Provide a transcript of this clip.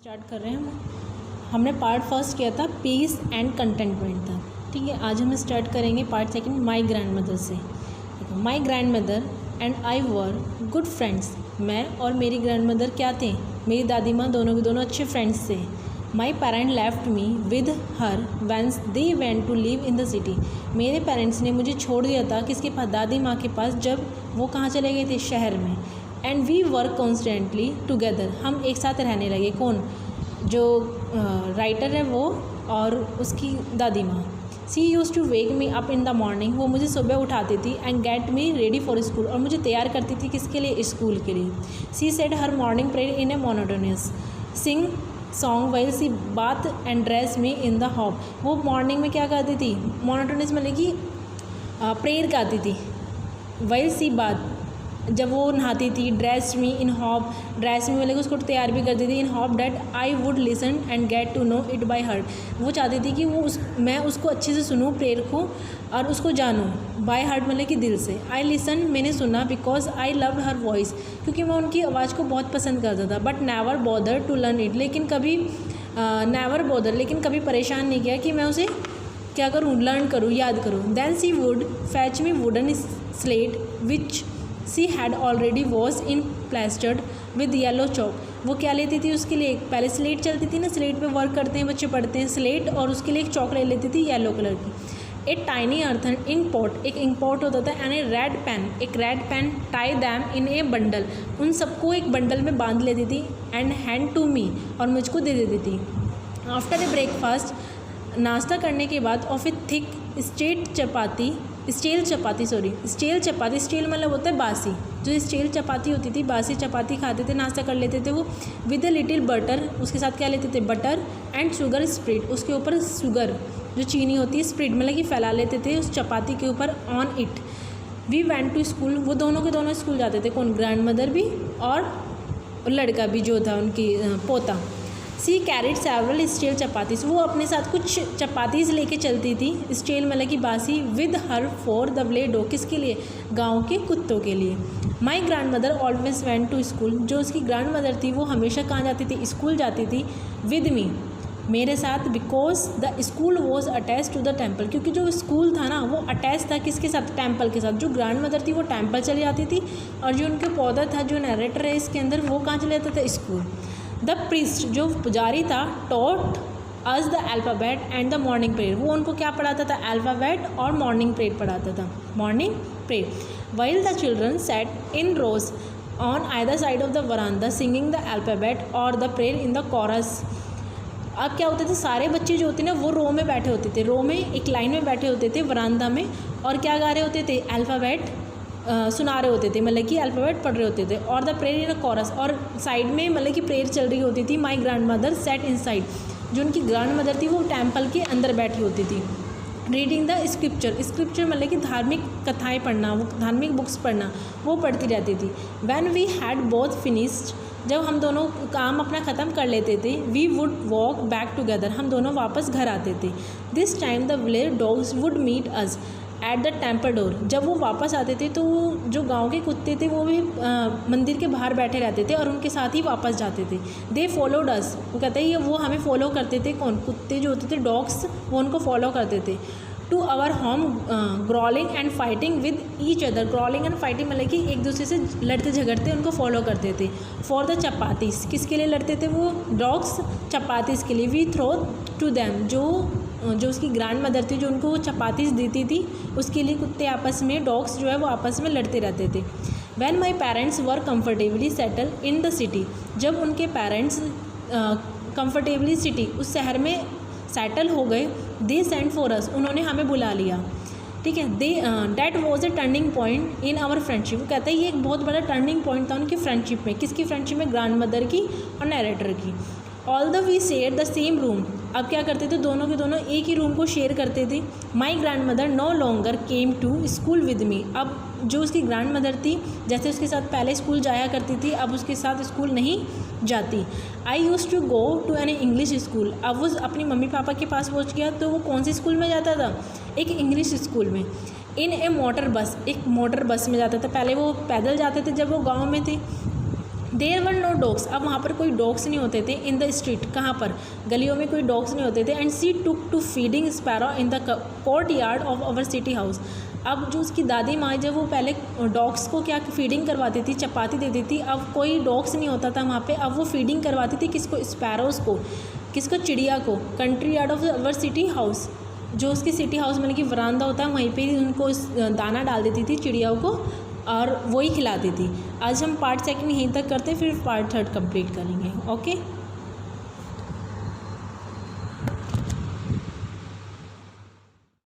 Start कर रहे हैं। हमने पार्ट फर्स्ट किया था पीस एंड कंटेंटमेंट था, ठीक है। आज हम स्टार्ट करेंगे पार्ट सेकंड माय ग्रैंडमदर से। My grandmother and I were good friends. मैं और मेरी ग्रैंडमदर क्या थे? मेरी दादी माँ दोनों के दोनों अच्छे फ्रेंड्स थे। My parent left me with her when they went to live in the city. मेरे पेरेंट्स ने मुझे छोड़ दिया था किसके पास? दादी माँ के पास, जब वो कहाँ चले गए थे? शहर में। And we work constantly together. हम एक साथ रहने लगे। कौन? जो राइटर है वो और उसकी दादी माँ। She used to wake me up in the morning. वो मुझे सुबह उठाती थी and get me ready for school. और मुझे तैयार करती थी किसके लिए? स्कूल के लिए। She said her morning prayer in a monotonous sing song while she bathe and dress me in the hope. वो मॉर्निंग में क्या करती थी? मोनोटोनियस मतलब कि प्रेयर गाती थी। वाइल सी बाथ, जब वो नहाती थी। Dress me in hope, dress में मतलब उसको तैयार भी करती थी। In hope that I would listen and get to know it by heart. वो चाहती थी कि मैं उसको अच्छे से सुनूँ प्रेयर को और उसको जानूँ। बाय हार्ट मतलब कि दिल से। आई लिसन, मैंने सुना। Because I loved her voice, क्योंकि मैं उनकी आवाज़ को बहुत पसंद करता था। But never bother to learn it, लेकिन कभी लेकिन कभी परेशान नहीं किया कि मैं उसे क्या करूँ? लर्न करूँ, याद करूँ। Then she would fetch me wooden slate which she had already was in plastered with yellow chalk. वो क्या लेती थी उसके लिए? पहले स्लेट चलती थी ना, स्लेट पे वर्क करते हैं बच्चे, पढ़ते हैं स्लेट, और उसके लिए एक चॉक ले लेती थी येलो कलर की। A tiny earthen ink pot, एक इंक पॉट होता था, एंड ए रेड पेन, एक red pen. Tie them in a bundle, उन सबको एक बंडल में बांध लेती थी। एंड हैंड टू मी, और मुझको दे देती थी। आफ्टर ए ब्रेकफास्ट, नाश्ता करने के बाद, of a thick stale chapati, stale मतलब होता है बासी। जो स्टेल चपाती होती थी, बासी चपाती खाते थे, नाश्ता कर लेते थे वो। विद ए लिटिल बटर, उसके साथ क्या लेते थे? बटर एंड शुगर स्प्रेड, उसके ऊपर शुगर जो चीनी होती है स्प्रेड मतलब कि फैला लेते थे उस चपाती के ऊपर। On it we went to school. वो दोनों के दोनों स्कूल जाते थे। कौन? ग्रैंडमदर भी और लड़का भी जो था उनकी पोता। सी कैरिड सेवरल स्टेल चपातीस, वो अपने साथ कुछ चपातीस लेके चलती थी। स्टेल मतलब कि बासी। विद हर फॉर द ब्ले डॉग, किसके लिए? गांव के कुत्तों के लिए। My grandmother always went to school, जो उसकी ग्रैंड मदर थी वो हमेशा कहाँ जाती थी? स्कूल जाती थी। विद मी, मेरे साथ। Because the school was attach to the temple, क्योंकि जो स्कूल था ना वो अटैच था किसके साथ? टेम्पल के साथ। जो ग्रैंड मदर थी वो टेम्पल चली जाती थी, और जो उनके पौधा था, जो नरेटर है इसके अंदर, वो कहाँ चले जाता था? स्कूल। द प्रीस्ट, जो पुजारी था, taught us the alphabet and the morning prayer, वो उनको क्या पढ़ाता था? अल्फ़ाबेट और मॉर्निंग प्रेयर पढ़ाता था। Morning prayer. While the children sat in rows on either side of the verandah singing the alphabet और the prayer in the chorus. अब क्या होते थे? सारे बच्चे जो होते ना वो रो में बैठे होते थे, रो में एक लाइन में बैठे होते थे वरांदा में, और क्या गा रहे होते थे? अल्फ़ाबेट सुना रहे होते थे, मतलब कि अल्फ़ाबेट पढ़ रहे होते थे। और the prayer in a chorus, और साइड में मतलब कि प्रेयर चल रही होती थी। My grandmother sat inside, जो उनकी ग्रैंड मदर थी वो टेम्पल के अंदर बैठी होती थी। रीडिंग द स्क्रिप्चर, स्क्रिप्चर मतलब कि धार्मिक कथाएँ पढ़ना, वो धार्मिक बुक्स पढ़ना, वो पढ़ती रहती थी। When we had both finished, जब हम दोनों काम अपना ख़त्म कर लेते थे। We would walk back together, हम दोनों वापस घर आते थे। This time the village dogs would meet us at the temple door, जब वो वापस आते थे तो जो गांव के कुत्ते थे वो भी मंदिर के बाहर बैठे रहते थे और उनके साथ ही वापस जाते थे। दे फॉलोड अस, वो कहते हैं वो हमें फॉलो करते थे। कौन? कुत्ते जो होते थे, डॉग्स, वो उनको फॉलो करते थे। To our home growling and fighting with each other, growling and fighting मतलब कि एक दूसरे से लड़ते झगड़ते उनको फॉलो करते थे। फॉर द चपातीस, किसके लिए लड़ते थे वो? डॉग्स चपातीस के लिए। वी थ्रो टू दैम, जो उसकी ग्रैंड मदर थी जो उनको वो चपातीस देती थी, उसके लिए कुत्ते आपस में, डॉग्स जो है वो आपस में लड़ते रहते थे। When my parents were comfortably settle in the city, जब उनके पेरेंट्स कम्फर्टेबली सिटी, उस शहर में सेटल हो गए। दे सेंड फॉर अस, उन्होंने हमें बुला लिया, ठीक है। They that was a turning point in our friendship, वो कहते हैं ये एक बहुत बड़ा टर्निंग पॉइंट था उनकी फ्रेंडशिप में। किसकी फ्रेंडशिप में? ग्रैंड मदर की और नरेटर की। All the we share the same room, अब क्या करते थे? दोनों के दोनों एक ही रूम को शेयर करते थे। My grandmother no longer came to school with me, अब जो उसकी ग्रैंड मदर थी, जैसे उसके साथ पहले स्कूल जाया करती थी, अब उसके साथ स्कूल नहीं जाती। I used to go to an English school, अब वो अपनी मम्मी पापा के पास पहुँच गया तो वो कौन से स्कूल में जाता था? एक इंग्लिश स्कूल में। इन ए मोटर बस, एक मोटर बस में जाता था। पहले वो पैदल जाते थे जब वो गाँव में थे। देयर वर नो डॉग्स, अब वहाँ पर कोई डॉग्स नहीं होते थे इन द स्ट्रीट, कहाँ पर, गलियों में कोई डॉग्स नहीं होते थे। And she took to feeding sparrow in the courtyard of our city house. अब जो उसकी दादी माँ जब वो पहले डॉग्स को क्या फीडिंग करवाती थी, चपाती देती थी, अब कोई डॉग्स नहीं होता था वहाँ पे, अब वो फीडिंग करवाती थी किसको, स्पैरोज़ को, किसको, चिड़िया को, country yard of our city house, जो उसकी सिटी हाउस मतलब कि वरांदा होता है वहीं पे ही उनको दाना डाल देती थी चिड़ियाओं को और वही खिलाती थी। आज हम पार्ट सेकंड यहीं तक करते हैं, फिर पार्ट थर्ड कंप्लीट करेंगे। ओके।